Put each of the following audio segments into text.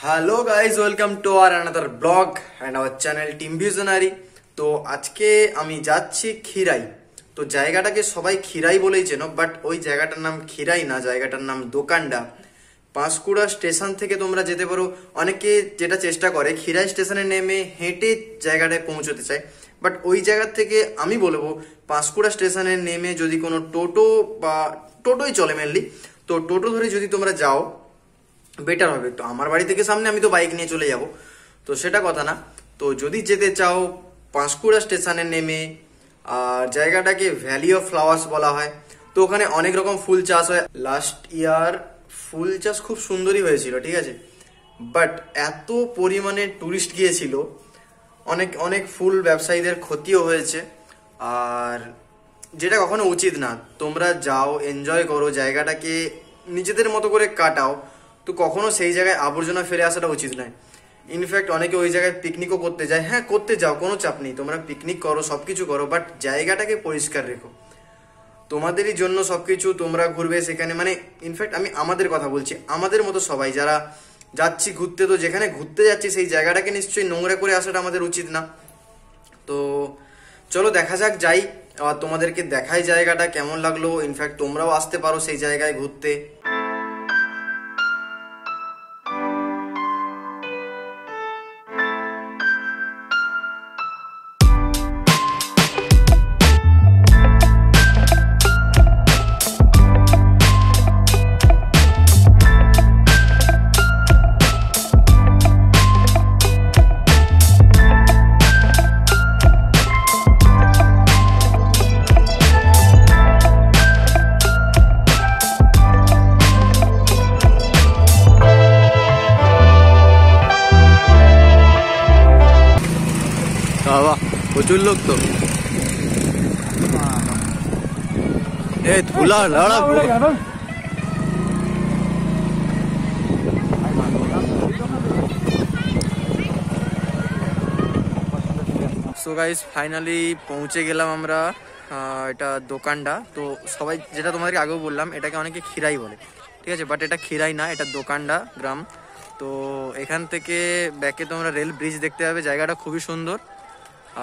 Hello guys, welcome to our another blog and our channel team Visionary. তো আজকে আমি যাচ্ছি খিরাই। তো জায়গাটাকে সবাই খিরাই বলেই চেনো, বাট ওই জায়গাটার নাম খিরাই না, জায়গাটার নাম দোকান্ডা। পাঁশকুড়া স্টেশন থেকে তোমরা যেতে পারো। অনেকে যেটা চেষ্টা করে খিরাই স্টেশনে নেমে হেঁটে জায়গাটায় পৌঁছতে চায়, বাট ওই জায়গার থেকে আমি বলবো পাঁশকুড়া স্টেশনে নেমে যদি কোনো টোটো বা টোটোই চলে মেনলি, তো টোটো ধরে যদি তোমরা যাও বেটার হবে। তো আমার বাড়ি থেকে সামনে, আমি তো বাইক নিয়ে চলে যাব, তো সেটা কথা না। তো যদি যেতে চাও পাঁশকুড়া স্টেশনে নেমে, আর জায়গাটাকে ভ্যালি অফ ফ্লাওয়ার্স বলা হয়। তো ওখানে অনেক রকম ফুল চাষ হয়। লাস্ট ইয়ার ফুল চাষ খুব সুন্দরই হয়েছিল, ঠিক আছে, বাট এত পরিমাণে টুরিস্ট গিয়েছিল, অনেক অনেক ফুল ব্যবসায়ীদের ক্ষতিও হয়েছে। আর যেটা কখনো উচিত না। তোমরা যাও, এনজয় করো, জায়গাটাকে নিজেদের মতো করে কাটাও, তো কখনো সেই জায়গায় আবর্জনা ফেলে আসাটা উচিত নয়। ইনফ্যাক্ট অনেকে ওই জায়গায় পিকনিকও করতে যায়। হ্যাঁ, করতে যাও, কোনো চাপ নেই, তোমরা পিকনিক করো, সবকিছু করো, বাট জায়গাটাকে পরিষ্কার রেখো। তোমাদেরই জন্য সবকিছু, তোমরা ঘুরবে সেখানে, মানে ইনফ্যাক্ট আমি আমাদের কথা বলছি, আমাদের মতো সবাই যারা যাচ্ছি ঘুরতে, তো যেখানে ঘুরতে যাচ্ছি সেই জায়গাটাকে নিশ্চয়ই নোংরা করে আসাটা আমাদের উচিত না। তো চলো দেখা যাক, যাই আর তোমাদেরকে দেখাই জায়গাটা কেমন লাগলো। ইনফ্যাক্ট তোমরাও আসতে পারো সেই জায়গায় ঘুরতে। বাবা প্রচুর লোক তো, এ ধুলা লড়া। সো গাইস, ফাইনালি পৌঁছে গেলাম আমরা। এটা দোকানটা। তো সবাই যেটা তোমাদেরকে আগেও বললাম, এটাকে অনেকে খিরাই বলে, ঠিক আছে, বাট এটা খিরাই না, এটা দোকানডা গ্রাম। তো এখান থেকে ব্যাকে তোমরা রেল ব্রিজ দেখতে পাবে। জায়গাটা খুবই সুন্দর,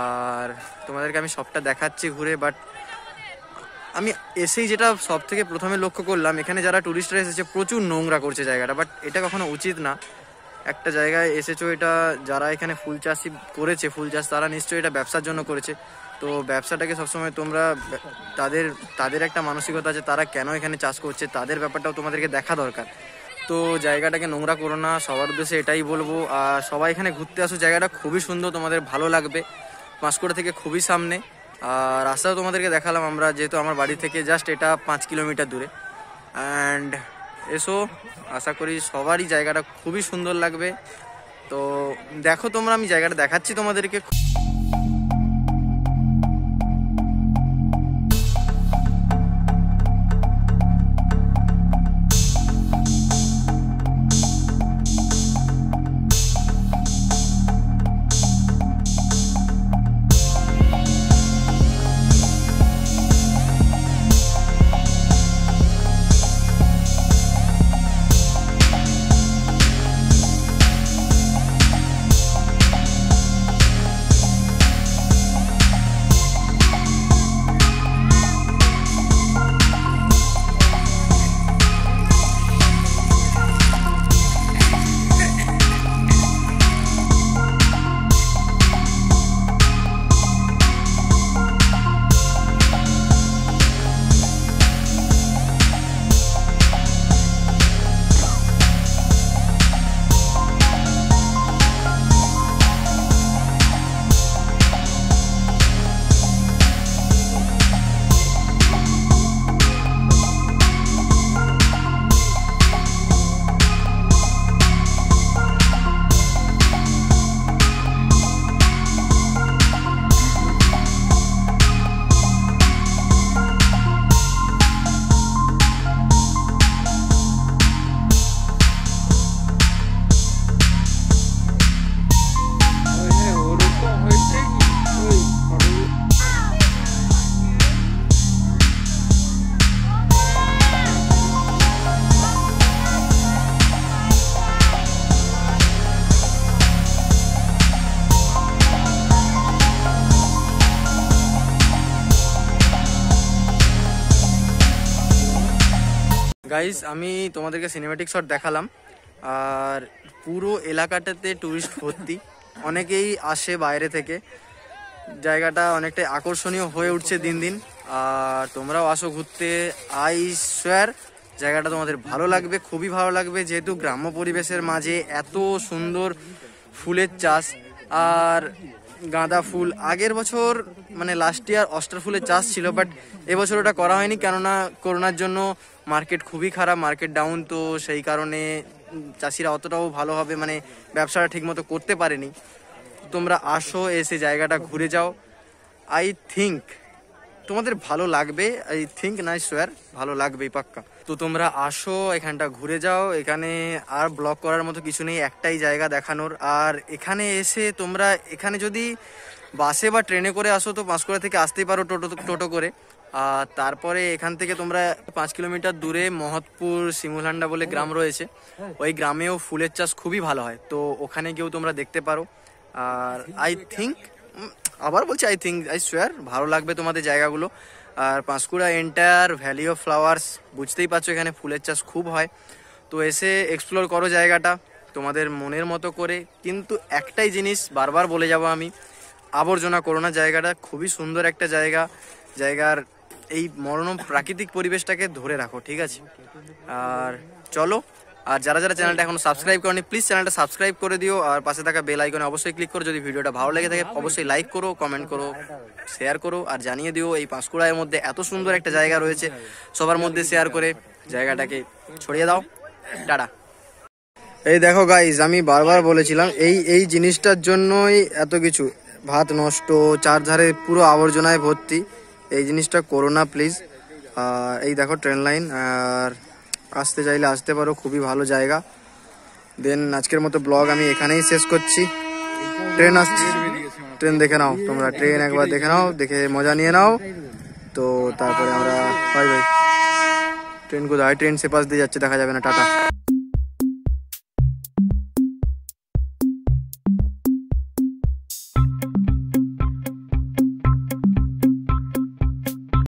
আর তোমাদেরকে আমি সবটা দেখাচ্ছি ঘুরে। বাট আমি এসেই যেটা সব থেকে প্রথমে লক্ষ্য করলাম, এখানে যারা টুরিস্টরা এসেছে প্রচুর নোংরা করছে জায়গাটা, বাট এটা কখনো উচিত না। একটা জায়গায় এসেছো, এটা যারা এখানে ফুল চাষি করেছে, ফুল চাষ, তারা নিশ্চয়ই এটা ব্যবসার জন্য করেছে। তো ব্যবসাটাকে সবসময় তোমরা, তাদের একটা মানসিকতা আছে, তারা কেন এখানে চাষ করছে, তাদের ব্যাপারটাও তোমাদেরকে দেখা দরকার। তো জায়গাটাকে নোংরা করো না, সবার উদ্দেশ্যে এটাই বলবো। আর সবাই এখানে ঘুরতে আসো, জায়গাটা খুবই সুন্দর, তোমাদের ভালো লাগবে। পাঁশকুড়া থেকে খুবই সামনে। আর রাস্তাও তোমাদেরকে দেখালাম আমরা, যেহেতু আমার বাড়ি থেকে জাস্ট এটা 5 কিলোমিটার দূরে। অ্যান্ড এসো, আশা করি সবারই জায়গাটা খুবই সুন্দর লাগবে। তো দেখো তোমরা, আমি জায়গাটা দেখাচ্ছি তোমাদেরকে। গাইস আমি তোমাদেরকে সিনেম্যাটিক শট দেখালাম, আর পুরো এলাকাটাতে টুরিস্ট ভর্তি, অনেকেই আসে বাইরে থেকে। জায়গাটা অনেকটাই আকর্ষণীয় হয়ে উঠছে দিন দিন, আর তোমরাও আসো ঘুরতে। আই সোয়ার জায়গাটা তোমাদের ভালো লাগবে, খুবই ভালো লাগবে, যেহেতু গ্রাম্য পরিবেশের মাঝে এত সুন্দর ফুলের চাষ। আর গাঁদা ফুল আগের বছর মানে লাস্ট ইয়ার অস্টার ফুলের চাষ ছিল, বাট এবছর ওটা করা হয়নি, কেননা করোনার জন্য মার্কেট খুবই খারাপ, মার্কেট ডাউন। তো সেই কারণে চাষিরা অতটাও ভালোভাবে মানে ব্যবসাটা ঠিকমতো করতে পারেনি। তোমরা আসো, এসে জায়গাটা ঘুরে যাও। আই থিঙ্ক তোমাদের ভালো লাগবে, আই থিঙ্ক না সোয়ার ভালো লাগবেই পাক্কা। তো তোমরা আসো, এখানটা ঘুরে যাও। এখানে আর ব্লগ করার মতো কিছু নেই, একটাই জায়গা দেখানোর। আর এখানে এসে তোমরা এখানে যদি বাসে বা ট্রেনে করে আসো তো পাঁশকুড়া থেকে আসতেই পারো টোটো করে। আর তারপরে এখান থেকে তোমরা 5 কিলোমিটার দূরে মহৎপুর শিমুলহান্ডা বলে গ্রাম রয়েছে, ওই গ্রামেও ফুলের চাষ খুবই ভালো হয়, তো ওখানে গিয়েও তোমরা দেখতে পারো। আর আই থিঙ্ক, আবার বলছি আই থিঙ্ক, আই সোয়ার ভালো লাগবে তোমাদের জায়গাগুলো। আর Panskura entire valley of flowers, বুঝতেই পারছো এখানে ফুলের চাষ খুব হয়। তো এসে এক্সপ্লোর করো জায়গাটা তোমাদের মনের মতো করে। কিন্তু একটাই জিনিস বারবার বলে যাব আমি, আবর্জনা করো না। জায়গাটা খুবই সুন্দর একটা জায়গার এই মনোরম প্রাকৃতিক পরিবেশটাকে ধরে রাখো, ঠিক আছে? আর চলো, আর যারা যারা চ্যানেলটা এখনো সাবস্ক্রাইব করনি প্লিজ চ্যানেলটা সাবস্ক্রাইব করে দিও, আর পাশে থাকা বেল আইকনে অবশ্যই ক্লিক করো। যদি ভিডিওটা ভালো লেগে থাকে অবশ্যই লাইক করো, কমেন্ট করো, শেয়ার করো, আর জানিয়ে দিও এই পাঁশকুড়ার মধ্যে এত সুন্দর একটা জায়গা রয়েছে, সবার মধ্যে শেয়ার করে জায়গাটাকে ছড়িয়ে দাও। টাটা। এই দেখো গাইজ, আমি বারবার বলেছিলাম এই জিনিসটার জন্যই এত কিছু, ভাত নষ্ট, চারধারে পুরো আবর্জনায় ভর্তি, এই জিনিসটা করো না প্লিজ। আর এই দেখো ট্রেন লাইন, আর আসতে চাইলে আসতে পারো, খুবই ভালো জায়গা। দেন আজকের মতো ব্লগ আমি এখানেই শেষ করছি। ট্রেন আসছে, ট্রেন দেখে নাও তোমরা, ট্রেন একবার দেখে নাও, দেখে মজা নিয়ে নাও। তো তারপরে আমরা বাই বাই। ট্রেন কোথায়? ট্রেন সে পাশ দিয়ে যাচ্ছে, দেখা যাবে না। টাটা।